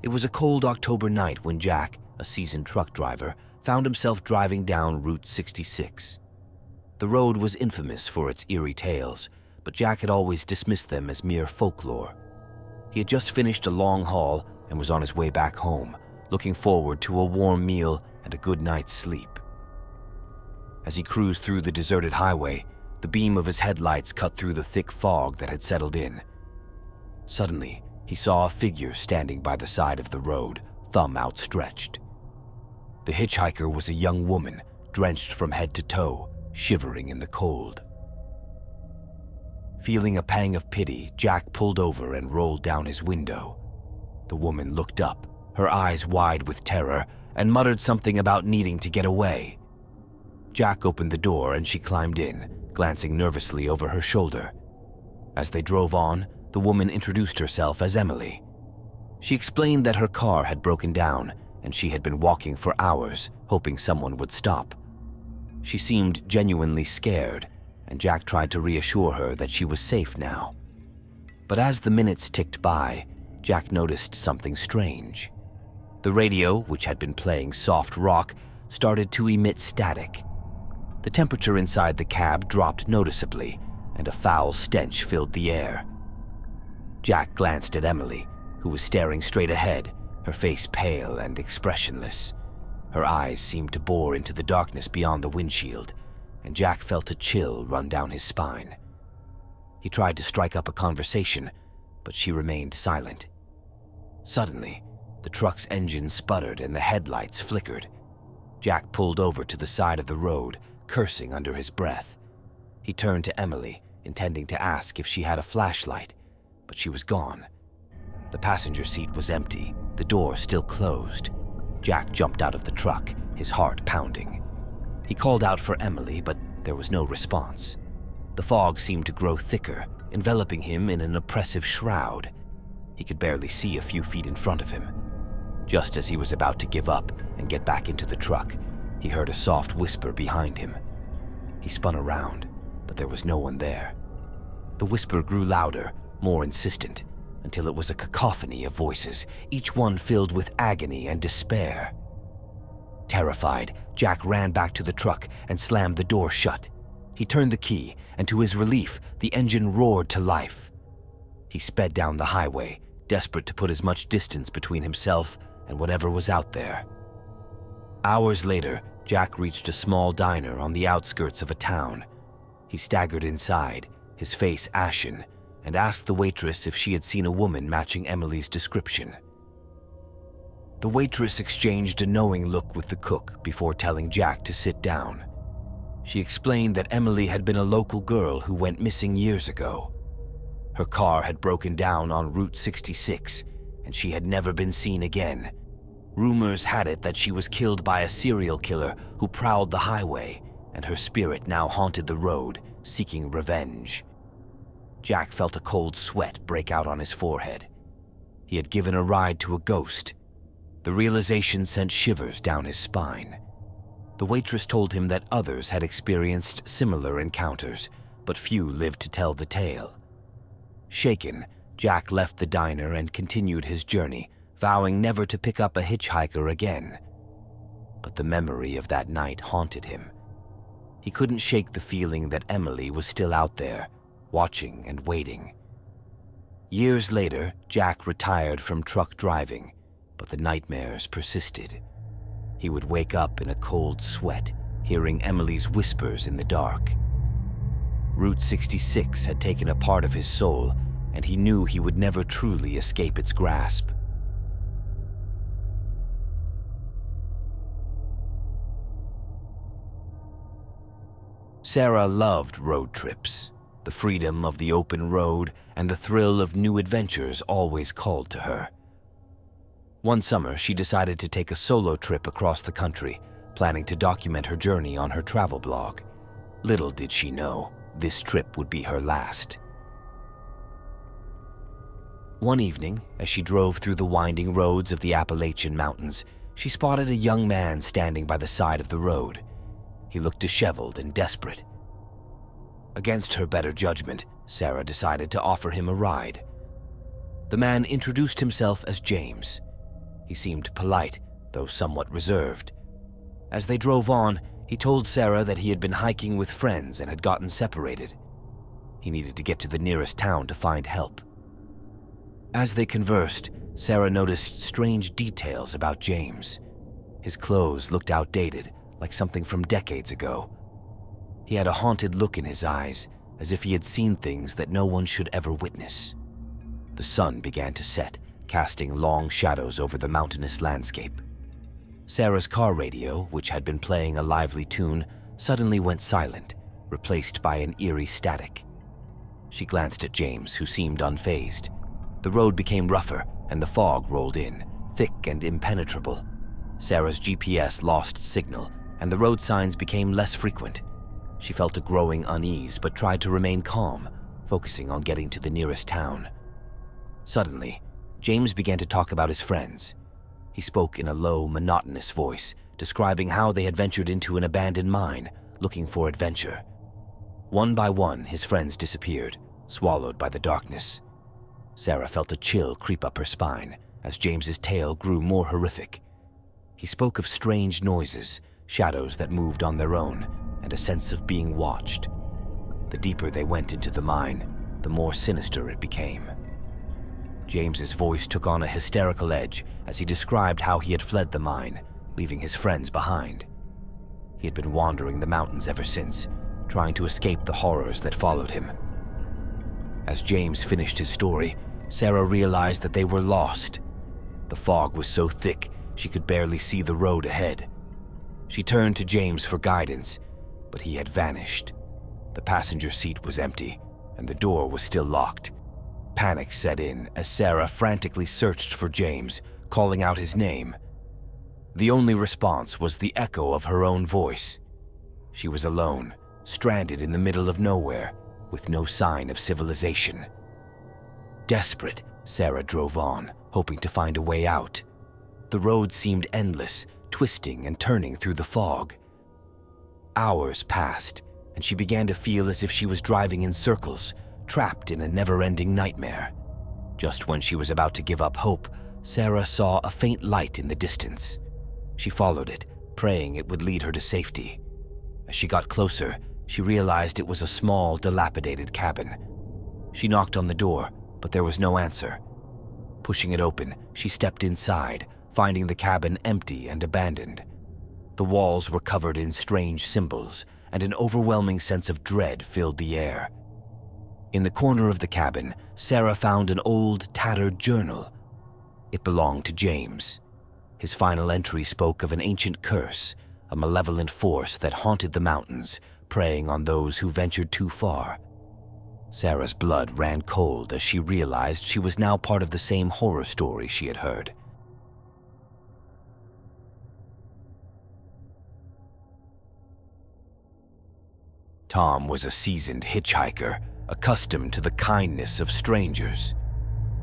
It was a cold October night when Jack, a seasoned truck driver, found himself driving down Route 66. The road was infamous for its eerie tales, but Jack had always dismissed them as mere folklore. He had just finished a long haul and was on his way back home, looking forward to a warm meal and a good night's sleep. As he cruised through the deserted highway, the beam of his headlights cut through the thick fog that had settled in. Suddenly, he saw a figure standing by the side of the road, thumb outstretched. The hitchhiker was a young woman, drenched from head to toe, shivering in the cold. Feeling a pang of pity, Jack pulled over and rolled down his window. The woman looked up, her eyes wide with terror, and muttered something about needing to get away. Jack opened the door and she climbed in, glancing nervously over her shoulder. As they drove on, the woman introduced herself as Emily. She explained that her car had broken down and she had been walking for hours, hoping someone would stop. She seemed genuinely scared, and Jack tried to reassure her that she was safe now. But as the minutes ticked by, Jack noticed something strange. The radio, which had been playing soft rock, started to emit static. The temperature inside the cab dropped noticeably, and a foul stench filled the air. Jack glanced at Emily, who was staring straight ahead, her face pale and expressionless. Her eyes seemed to bore into the darkness beyond the windshield, and Jack felt a chill run down his spine. He tried to strike up a conversation, but she remained silent. Suddenly, the truck's engine sputtered and the headlights flickered. Jack pulled over to the side of the road, cursing under his breath. He turned to Emily, intending to ask if she had a flashlight, but she was gone. The passenger seat was empty, the door still closed. Jack jumped out of the truck, his heart pounding. He called out for Emily, but there was no response. The fog seemed to grow thicker, enveloping him in an oppressive shroud. He could barely see a few feet in front of him. Just as he was about to give up and get back into the truck, he heard a soft whisper behind him. He spun around, but there was no one there. The whisper grew louder, more insistent, until it was a cacophony of voices, each one filled with agony and despair. Terrified, Jack ran back to the truck and slammed the door shut. He turned the key, and to his relief, the engine roared to life. He sped down the highway, desperate to put as much distance between himself and whatever was out there. Hours later, Jack reached a small diner on the outskirts of a town. He staggered inside, his face ashen, and asked the waitress if she had seen a woman matching Emily's description. The waitress exchanged a knowing look with the cook before telling Jack to sit down. She explained that Emily had been a local girl who went missing years ago. Her car had broken down on Route 66, and she had never been seen again. Rumors had it that she was killed by a serial killer who prowled the highway, and her spirit now haunted the road, seeking revenge. Jack felt a cold sweat break out on his forehead. He had given a ride to a ghost. The realization sent shivers down his spine. The waitress told him that others had experienced similar encounters, but few lived to tell the tale. Shaken, Jack left the diner and continued his journey, vowing never to pick up a hitchhiker again. But the memory of that night haunted him. He couldn't shake the feeling that Emily was still out there, watching and waiting. Years later, Jack retired from truck driving, but the nightmares persisted. He would wake up in a cold sweat, hearing Emily's whispers in the dark. Route 66 had taken a part of his soul, and he knew he would never truly escape its grasp. Sarah loved road trips. The freedom of the open road and the thrill of new adventures always called to her. One summer, she decided to take a solo trip across the country, planning to document her journey on her travel blog. Little did she know, this trip would be her last. One evening, as she drove through the winding roads of the Appalachian Mountains, she spotted a young man standing by the side of the road. He looked disheveled and desperate. Against her better judgment, Sarah decided to offer him a ride. The man introduced himself as James. He seemed polite, though somewhat reserved. As they drove on, he told Sarah that he had been hiking with friends and had gotten separated. He needed to get to the nearest town to find help. As they conversed, Sarah noticed strange details about James. His clothes looked outdated, like something from decades ago. He had a haunted look in his eyes, as if he had seen things that no one should ever witness. The sun began to set, casting long shadows over the mountainous landscape. Sarah's car radio, which had been playing a lively tune, suddenly went silent, replaced by an eerie static. She glanced at James, who seemed unfazed. The road became rougher, and the fog rolled in, thick and impenetrable. Sarah's GPS lost signal, and the road signs became less frequent. She felt a growing unease, but tried to remain calm, focusing on getting to the nearest town. Suddenly, James began to talk about his friends. He spoke in a low, monotonous voice, describing how they had ventured into an abandoned mine, looking for adventure. One by one, his friends disappeared, swallowed by the darkness. Sarah felt a chill creep up her spine as James's tale grew more horrific. He spoke of strange noises, shadows that moved on their own, and a sense of being watched. The deeper they went into the mine, the more sinister it became. James's voice took on a hysterical edge as he described how he had fled the mine, leaving his friends behind. He had been wandering the mountains ever since, trying to escape the horrors that followed him. As James finished his story, Sarah realized that they were lost. The fog was so thick she could barely see the road ahead. She turned to James for guidance, but he had vanished. The passenger seat was empty, and the door was still locked. Panic set in as Sarah frantically searched for James, calling out his name. The only response was the echo of her own voice. She was alone, stranded in the middle of nowhere, with no sign of civilization. Desperate, Sarah drove on, hoping to find a way out. The road seemed endless, twisting and turning through the fog. Hours passed, and she began to feel as if she was driving in circles, trapped in a never-ending nightmare. Just when she was about to give up hope, Sarah saw a faint light in the distance. She followed it, praying it would lead her to safety. As she got closer, she realized it was a small, dilapidated cabin. She knocked on the door, but there was no answer. Pushing it open, she stepped inside, finding the cabin empty and abandoned. The walls were covered in strange symbols, and an overwhelming sense of dread filled the air. In the corner of the cabin, Sarah found an old, tattered journal. It belonged to James. His final entry spoke of an ancient curse, a malevolent force that haunted the mountains, preying on those who ventured too far. Sarah's blood ran cold as she realized she was now part of the same horror story she had heard. Tom was a seasoned hitchhiker, accustomed to the kindness of strangers.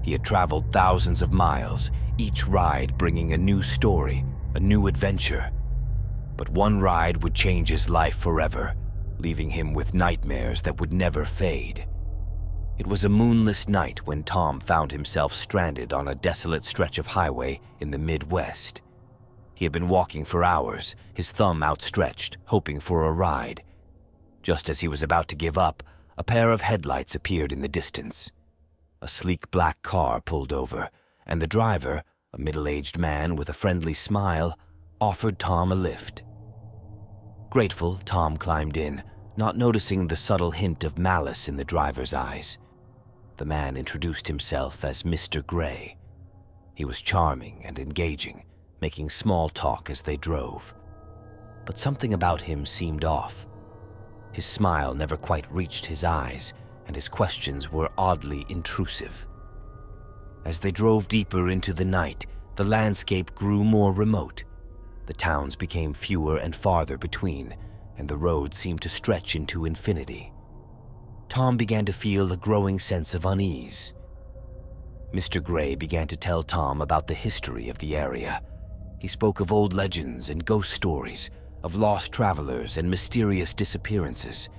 He had traveled thousands of miles, each ride bringing a new story, a new adventure. But one ride would change his life forever, leaving him with nightmares that would never fade. It was a moonless night when Tom found himself stranded on a desolate stretch of highway in the Midwest. He had been walking for hours, his thumb outstretched, hoping for a ride. Just as he was about to give up, a pair of headlights appeared in the distance. A sleek black car pulled over, and the driver, a middle-aged man with a friendly smile, offered Tom a lift. Grateful, Tom climbed in, not noticing the subtle hint of malice in the driver's eyes. The man introduced himself as Mr. Gray. He was charming and engaging, making small talk as they drove. But something about him seemed off. His smile never quite reached his eyes, and his questions were oddly intrusive. As they drove deeper into the night, the landscape grew more remote. The towns became fewer and farther between, and the road seemed to stretch into infinity. Tom began to feel a growing sense of unease. Mr. Gray began to tell Tom about the history of the area. He spoke of old legends and ghost stories, of lost travelers and mysterious disappearances.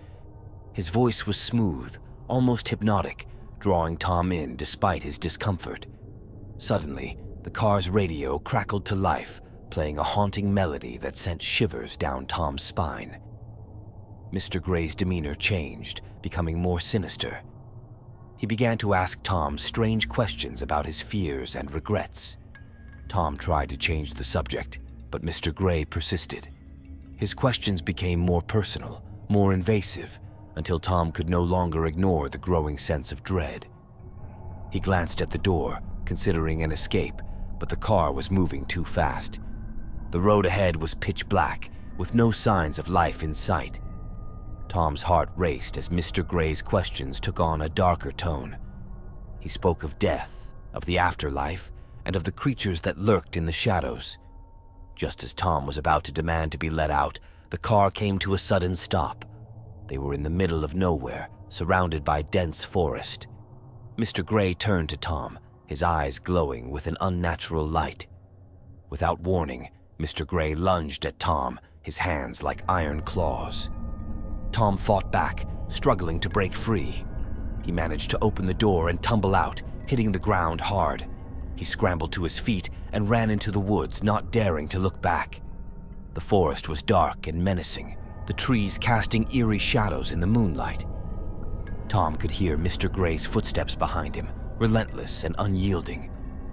His voice was smooth, almost hypnotic, drawing Tom in despite his discomfort. Suddenly, The car's radio crackled to life, playing a haunting melody that sent shivers down Tom's spine. Mr. Gray's demeanor changed, becoming more sinister. He began to ask Tom strange questions about his fears and regrets. Tom tried to change the subject, but Mr. Gray persisted. His questions became more personal, more invasive, until Tom could no longer ignore the growing sense of dread. He glanced at the door, considering an escape, but the car was moving too fast. The road ahead was pitch black, with no signs of life in sight. Tom's heart raced as Mr. Gray's questions took on a darker tone. He spoke of death, of the afterlife, and of the creatures that lurked in the shadows. Just as Tom was about to demand to be let out, the car came to a sudden stop. They were in the middle of nowhere, surrounded by dense forest. Mr. Gray turned to Tom, his eyes glowing with an unnatural light. Without warning, Mr. Gray lunged at Tom, his hands like iron claws. Tom fought back, struggling to break free. He managed to open the door and tumble out, hitting the ground hard. He scrambled to his feet and ran into the woods, not daring to look back. The forest was dark and menacing, the trees casting eerie shadows in the moonlight. Tom could hear Mr. Gray's footsteps behind him, relentless and unyielding.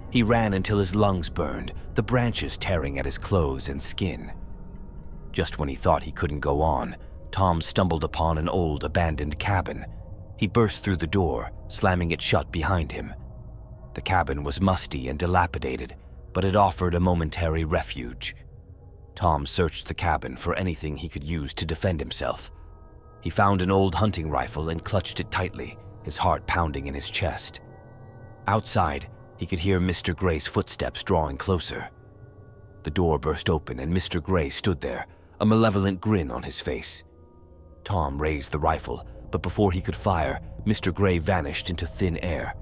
He ran until his lungs burned, the branches tearing at his clothes and skin. Just when he thought he couldn't go on, Tom stumbled upon an old abandoned cabin. He burst through the door, slamming it shut behind him. The cabin was musty and dilapidated, but it offered a momentary refuge. Tom searched the cabin for anything he could use to defend himself. He found an old hunting rifle and clutched it tightly, his heart pounding in his chest. Outside, he could hear Mr. Gray's footsteps drawing closer. The door burst open and Mr. Gray stood there, a malevolent grin on his face. Tom raised the rifle, but before he could fire, Mr. Gray vanished into thin air.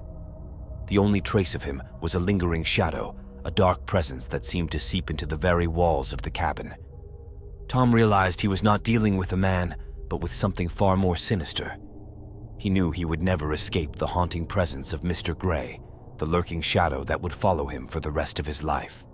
The only trace of him was a lingering shadow, a dark presence that seemed to seep into the very walls of the cabin. Tom realized he was not dealing with a man, but with something far more sinister. He knew he would never escape the haunting presence of Mr. Gray, the lurking shadow that would follow him for the rest of his life.